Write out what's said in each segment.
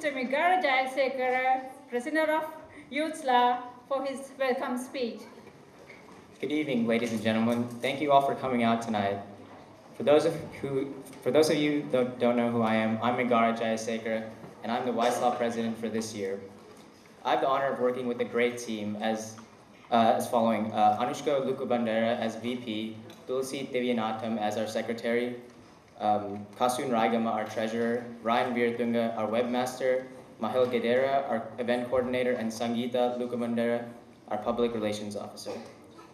Mr. Migara Jayasekara, President of Youth Law, for his welcome speech. Good evening, ladies and gentlemen. Thank you all for coming out tonight. For those of you that don't know who I am, I'm Migara Jayasekara, and I'm the Wise Law President for this year. I have the honor of working with a great team as following: Anushka Lukubandera as VP, Tulsi Devyanatham as our Secretary, Kasun Raigama, our Treasurer, Ryan Veertunga, our Webmaster, Mahil Gedera, our Event Coordinator, and Sangeeta Lukubandera, our Public Relations Officer.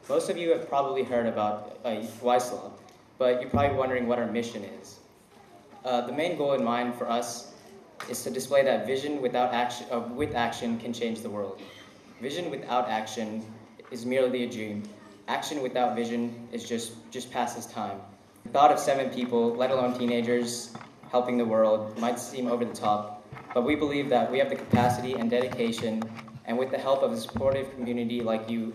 Most of you have probably heard about Wise Law, but you're probably wondering what our mission is. The main goal in mind for us is to display that vision without action, with action can change the world. Vision without action is merely a dream. Action without vision is just passes time. The thought of 7 people, let alone teenagers, helping the world might seem over the top, but we believe that we have the capacity and dedication, and with the help of a supportive community like you,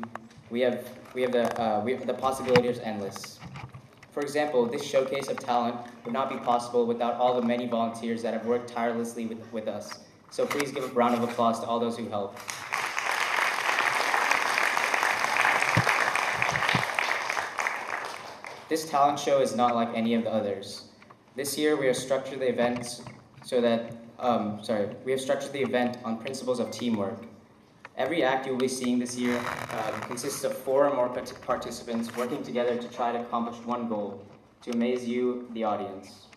the possibilities are endless. For example, this showcase of talent would not be possible without all the many volunteers that have worked tirelessly with us. So please give a round of applause to all those who helped. This talent show is not like any of the others. This year we have structured the event on principles of teamwork. Every act you'll be seeing this year consists of 4 or more participants working together to try to accomplish one goal: to amaze you, the audience.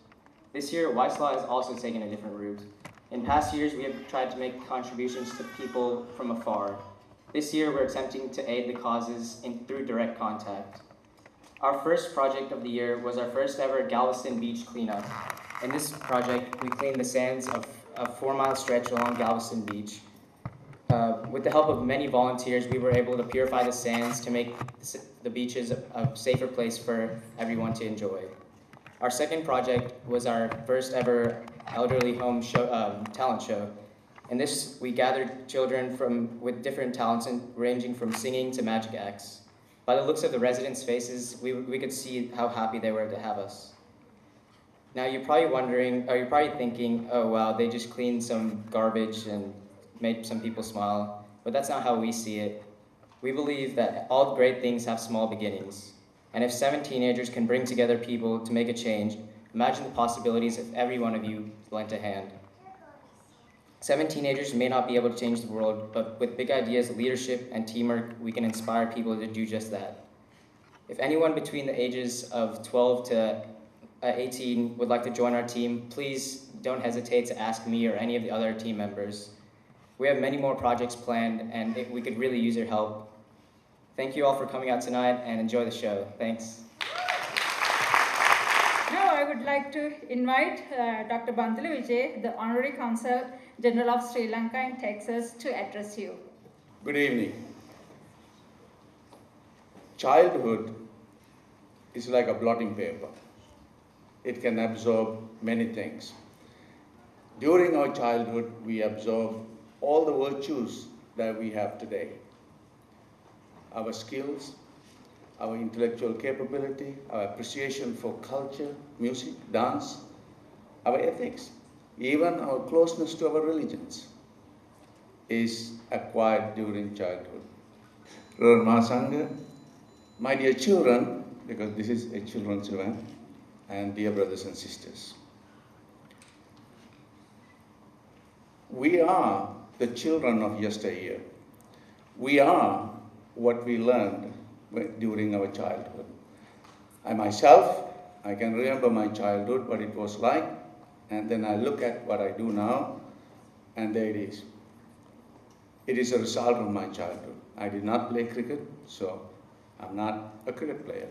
This year, Wise Law has also taken a different route. In past years, we have tried to make contributions to people from afar. This year, we're attempting to aid the causes through direct contact. Our first project of the year was our first ever Galveston Beach cleanup. In this project, we cleaned the sands of a 4-mile stretch along Galveston Beach. With the help of many volunteers, we were able to purify the sands to make the beaches a safer place for everyone to enjoy. Our second project was our first ever elderly home talent show. In this, we gathered children with different talents ranging from singing to magic acts. By the looks of the residents' faces, we could see how happy they were to have us. Now you're probably thinking, oh wow, they just cleaned some garbage and made some people smile, but that's not how we see it. We believe that all great things have small beginnings, and if 7 teenagers can bring together people to make a change, imagine the possibilities if every one of you lent a hand. 7 teenagers may not be able to change the world, but with big ideas, leadership, and teamwork, we can inspire people to do just that. If anyone between the ages of 12 to 18 would like to join our team, please don't hesitate to ask me or any of the other team members. We have many more projects planned, and we could really use your help. Thank you all for coming out tonight, and enjoy the show. Thanks. Now I would like to invite Dr. Bandulu Vijay, the Honorary Consul General of Sri Lanka in Texas, to address you. Good evening. Childhood is like a blotting paper. It can absorb many things. During our childhood, we absorb all the virtues that we have today. Our skills, our intellectual capability, our appreciation for culture, music, dance, our ethics, even our closeness to our religions is acquired during childhood. Sangha, my dear children, because this is a children's event, and dear brothers and sisters, we are the children of yesteryear. We are what we learned during our childhood. I myself, I can remember my childhood, what it was like, and then I look at what I do now, and there it is. It is a result of my childhood. I did not play cricket, so I'm not a cricket player.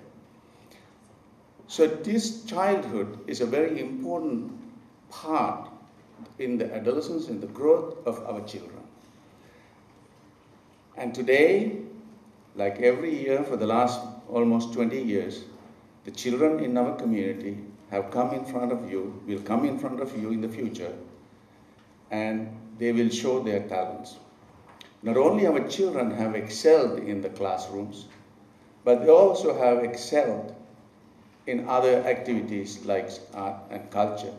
So this childhood is a very important part in the adolescence, in the growth of our children. And today, like every year for the last almost 20 years, the children in our community have come in front of you, will come in front of you in the future, and they will show their talents. Not only our children have excelled in the classrooms, but they also have excelled in other activities like art and culture,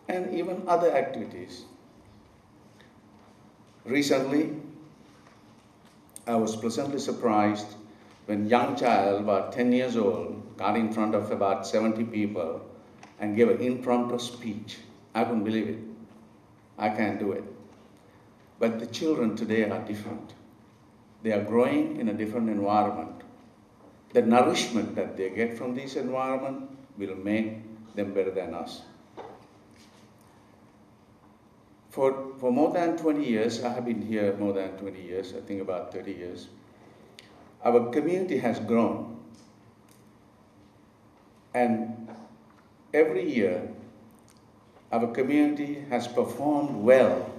and even other activities. Recently, I was pleasantly surprised when a young child, about 10 years old, got in front of about 70 people and gave an impromptu speech. I couldn't believe it. I can't do it. But the children today are different. They are growing in a different environment. The nourishment that they get from this environment will make them better than us. For more than 20 years, I have been here more than 20 years, I think about 30 years, our community has grown. And every year, our community has performed well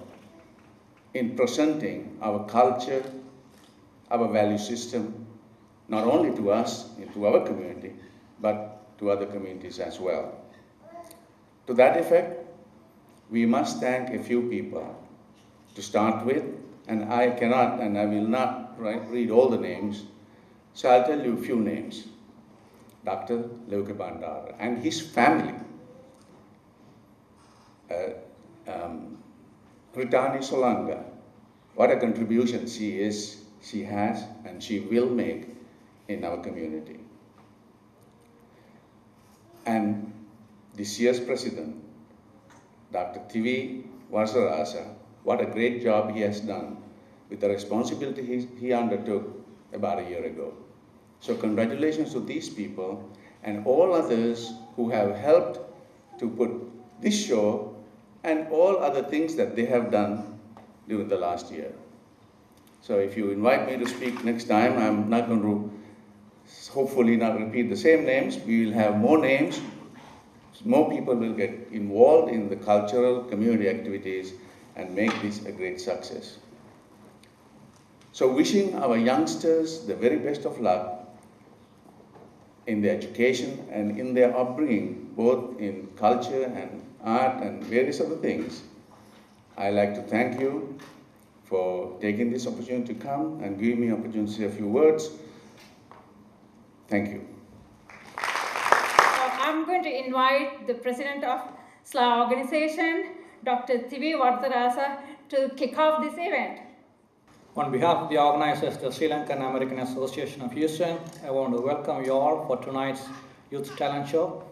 in presenting our culture, our value system, not only to us, to our community, but to other communities as well. To that effect, we must thank a few people to start with, and I cannot and I will not read all the names, so I'll tell you a few names. Dr. Leuke Bandara and his family, Ritani Solanga, what a contribution she has, and she will make in our community. And this year's president, Dr. TV Varsarasa, what a great job he has done with the responsibility he undertook about a year ago. So congratulations to these people and all others who have helped to put this show and all other things that they have done during the last year. So if you invite me to speak next time, I'm not going to hopefully not repeat the same names. We will have more names. More people will get involved in the cultural community activities and make this a great success. So wishing our youngsters the very best of luck in their education and in their upbringing, both in culture and art and various other things. I'd like to thank you for taking this opportunity to come and giving me an opportunity to say a few words. Thank you. I'm going to invite the president of SLA organization, Dr. Tivi Vardharasa, to kick off this event. On behalf of the organizers, the Sri Lankan American Association of Houston, I want to welcome you all for tonight's Youth Talent Show.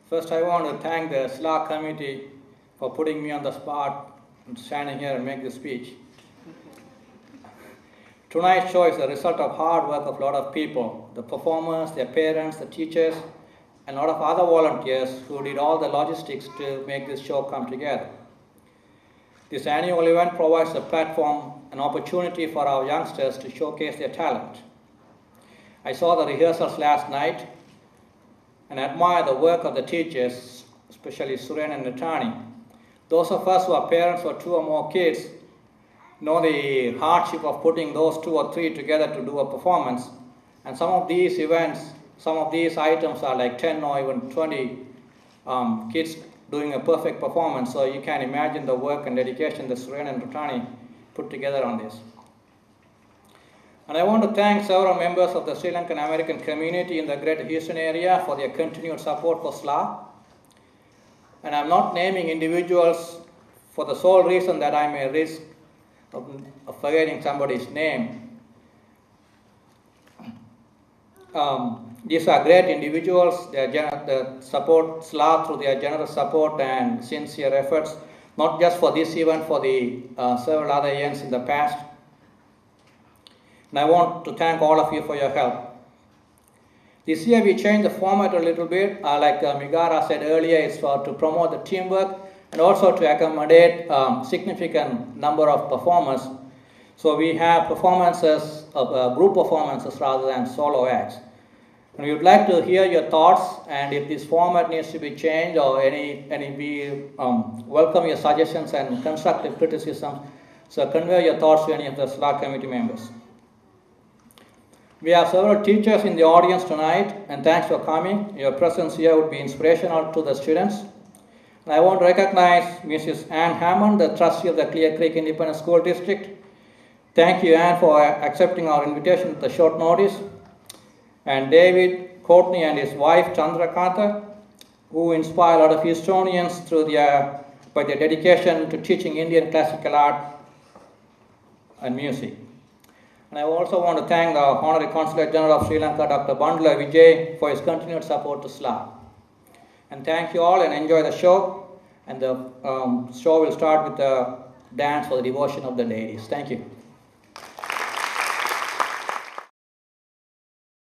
First, I want to thank the SLA committee for putting me on the spot and standing here and make this speech. Tonight's show is a result of hard work of a lot of people, the performers, their parents, the teachers, and a lot of other volunteers who did all the logistics to make this show come together. This annual event provides a platform, an opportunity for our youngsters to showcase their talent. I saw the rehearsals last night and admire the work of the teachers, especially Suren and Natani. Those of us who are parents of 2 or more kids know the hardship of putting those 2 or 3 together to do a performance. And some of these events, some of these items are like 10 or even 20 kids doing a perfect performance. So you can imagine the work and dedication that Suren and Ratani put together on this. And I want to thank several members of the Sri Lankan American community in the Greater Houston area for their continued support for SLA. And I'm not naming individuals for the sole reason that I may risk of forgetting somebody's name. These are great individuals. They support SLA through their generous support and sincere efforts, not just for this event, for the several other events in the past. And I want to thank all of you for your help. This year we changed the format a little bit. Like Migara said earlier, it's to promote the teamwork and also to accommodate significant number of performers. So we have performances, group performances rather than solo acts. And we would like to hear your thoughts, and if this format needs to be changed or we welcome your suggestions and constructive criticisms. So convey your thoughts to any of the SLA committee members. We have several teachers in the audience tonight, and thanks for coming. Your presence here would be inspirational to the students. And I want to recognize Mrs. Ann Hammond, the trustee of the Clear Creek Independent School District. Thank you, Ann, for accepting our invitation at the short notice. And David Courtney and his wife, Chandrakanta, who inspire a lot of Houstonians by their dedication to teaching Indian classical art and music. And I also want to thank the Honorary Consulate General of Sri Lanka, Dr. Bandula Vijay, for his continued support to SLA. And thank you all and enjoy the show. And the show will start with the dance for the devotion of the ladies. Thank you.